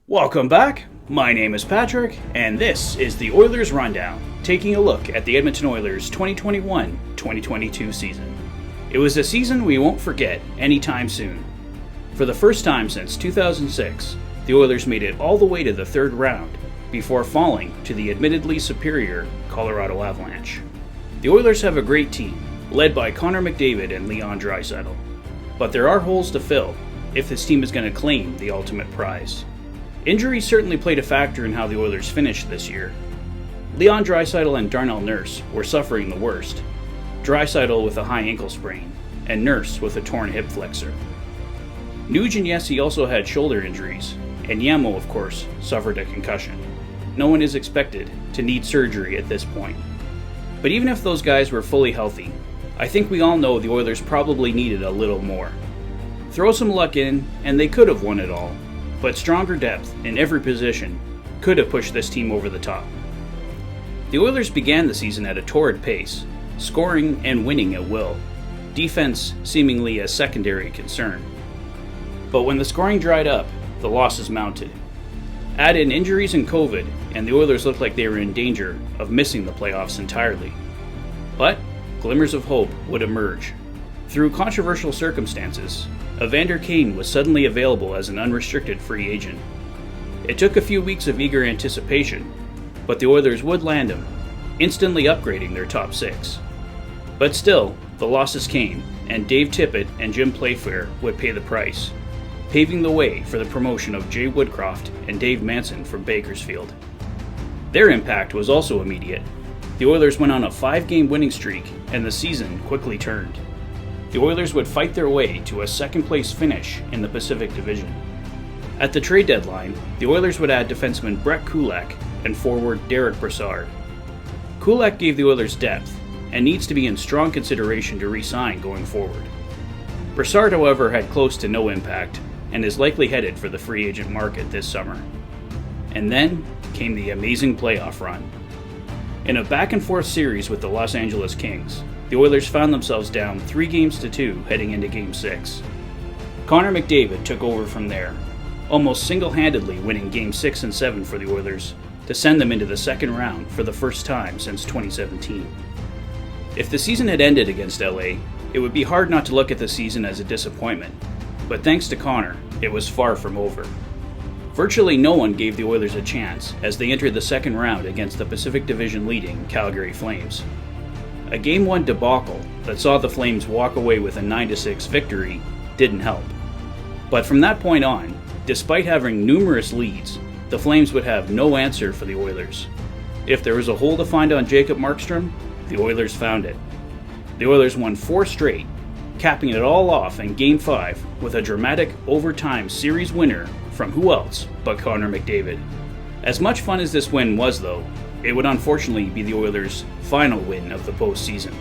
Welcome back. My name is Patrick, and this is the Oilers Rundown, taking a look at the Edmonton Oilers 2021-2022 season. It was a season we won't forget anytime soon. For the first time since 2006, the Oilers made it all the way to the third round before falling to the admittedly superior Colorado Avalanche. The Oilers have a great team, led by Connor McDavid and Leon Draisaitl. But there are holes to fill if this team is going to claim the ultimate prize. Injuries certainly played a factor in how the Oilers finished this year. Leon Draisaitl and Darnell Nurse were suffering the worst. Draisaitl with a high ankle sprain, and Nurse with a torn hip flexor. Nuge and Yessi also had shoulder injuries, and Yamo, of course, suffered a concussion. No one is expected to need surgery at this point. But even if those guys were fully healthy, I think we all know the Oilers probably needed a little more. Throw some luck in, and they could have won it all. But stronger depth in every position could have pushed this team over the top. The Oilers began the season at a torrid pace, scoring and winning at will, defense seemingly a secondary concern. But when the scoring dried up, the losses mounted. Add in injuries and COVID, and the Oilers looked like they were in danger of missing the playoffs entirely. But glimmers of hope would emerge. Through controversial circumstances, Evander Kane was suddenly available as an unrestricted free agent. It took a few weeks of eager anticipation, but the Oilers would land him, instantly upgrading their top six. But still, the losses came, and Dave Tippett and Jim Playfair would pay the price, paving the way for the promotion of Jay Woodcroft and Dave Manson from Bakersfield. Their impact was also immediate. The Oilers went on a 5-game winning streak, and the season quickly turned. The Oilers would fight their way to a second-place finish in the Pacific Division. At the trade deadline, the Oilers would add defenseman Brett Kulak and forward Derek Brassard. Kulak gave the Oilers depth and needs to be in strong consideration to re-sign going forward. Brassard, however, had close to no impact and is likely headed for the free agent market this summer. And then came the amazing playoff run. In a back-and-forth series with the Los Angeles Kings, the Oilers found themselves down 3-2 heading into Game 6. Connor McDavid took over from there, almost single-handedly winning Game 6 and 7 for the Oilers to send them into the second round for the first time since 2017. If the season had ended against LA, it would be hard not to look at the season as a disappointment, but thanks to Connor, it was far from over. Virtually no one gave the Oilers a chance as they entered the second round against the Pacific Division leading Calgary Flames. A Game 1 debacle that saw the Flames walk away with a 9-6 victory didn't help. But from that point on, despite having numerous leads, the Flames would have no answer for the Oilers. If there was a hole to find on Jacob Markstrom, the Oilers found it. The Oilers won 4 straight, capping it all off in Game 5 with a dramatic overtime series winner from who else but Connor McDavid. As much fun as this win was, though, it would unfortunately be the Oilers' final win of the postseason.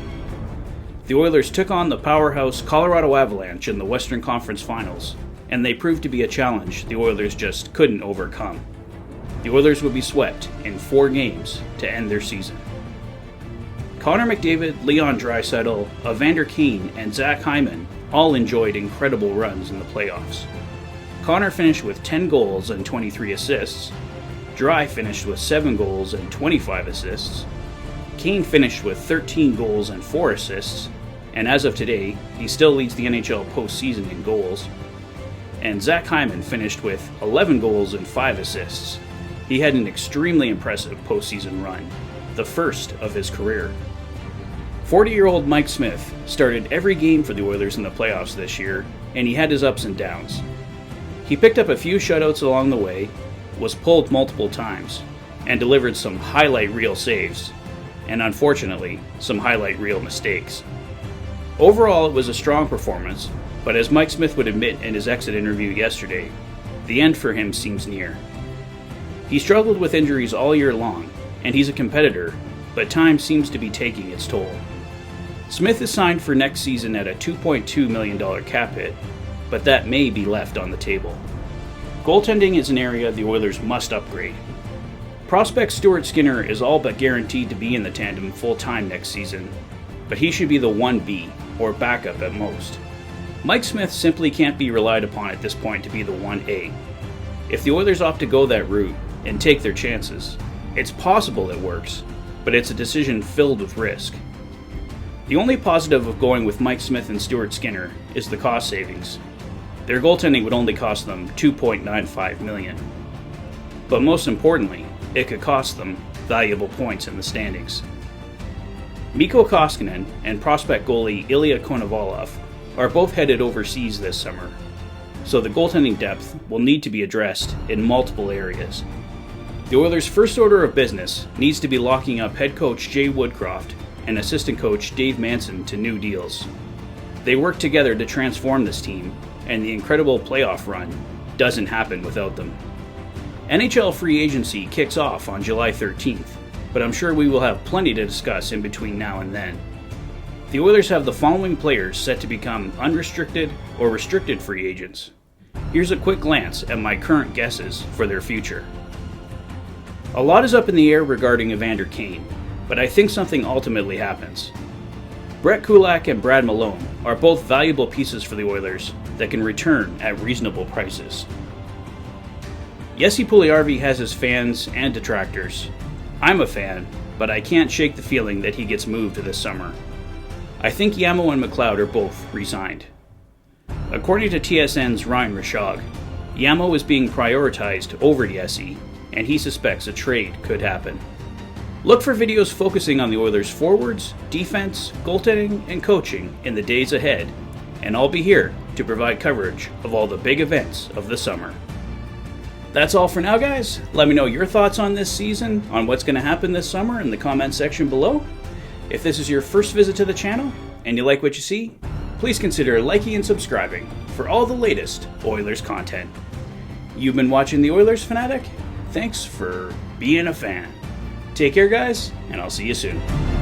The Oilers took on the powerhouse Colorado Avalanche in the Western Conference Finals, and they proved to be a challenge the Oilers just couldn't overcome. The Oilers would be swept in 4 games to end their season. Connor McDavid, Leon Draisaitl, Evander Kane, and Zach Hyman all enjoyed incredible runs in the playoffs. Connor finished with 10 goals and 23 assists. Dry finished with 7 goals and 25 assists. Kane finished with 13 goals and 4 assists, and as of today, he still leads the NHL postseason in goals. And Zach Hyman finished with 11 goals and 5 assists. He had an extremely impressive postseason run, the first of his career. 40-year-old Mike Smith started every game for the Oilers in the playoffs this year, and he had his ups and downs. He picked up a few shutouts along the way, was pulled multiple times, and delivered some highlight reel saves, and unfortunately, some highlight reel mistakes. Overall, it was a strong performance, but as Mike Smith would admit in his exit interview yesterday, the end for him seems near. He struggled with injuries all year long, and he's a competitor, but time seems to be taking its toll. Smith is signed for next season at a $2.2 million cap hit, but that may be left on the table. Goaltending is an area the Oilers must upgrade. Prospect Stuart Skinner is all but guaranteed to be in the tandem full-time next season, but he should be the 1B, or backup at most. Mike Smith simply can't be relied upon at this point to be the 1A. If the Oilers opt to go that route and take their chances, it's possible it works, but it's a decision filled with risk. The only positive of going with Mike Smith and Stuart Skinner is the cost savings. Their goaltending would only cost them $2.95 million. But most importantly, it could cost them valuable points in the standings. Mikko Koskinen and prospect goalie Ilya Konovalov are both headed overseas this summer, so the goaltending depth will need to be addressed in multiple areas. The Oilers' first order of business needs to be locking up head coach Jay Woodcroft and assistant coach Dave Manson to new deals. They work together to transform this team, and the incredible playoff run doesn't happen without them. NHL free agency kicks off on July 13th, but I'm sure we will have plenty to discuss in between now and then. The Oilers have the following players set to become unrestricted or restricted free agents. Here's a quick glance at my current guesses for their future. A lot is up in the air regarding Evander Kane, but I think something ultimately happens. Brett Kulak and Brad Malone are both valuable pieces for the Oilers that can return at reasonable prices. Jesse Puljujarvi has his fans and detractors. I'm a fan, but I can't shake the feeling that he gets moved this summer. I think Yamo and McLeod are both re-signed. According to TSN's Ryan Rashog, Yamo is being prioritized over Jesse, and he suspects a trade could happen. Look for videos focusing on the Oilers' forwards, defense, goaltending, and coaching in the days ahead, and I'll be here to provide coverage of all the big events of the summer. That's all for now, guys. Let me know your thoughts on this season, on what's going to happen this summer in the comments section below. If this is your first visit to the channel and you like what you see, please consider liking and subscribing for all the latest Oilers content. You've been watching the Oilers Fanatic. Thanks for being a fan. Take care, guys, and I'll see you soon.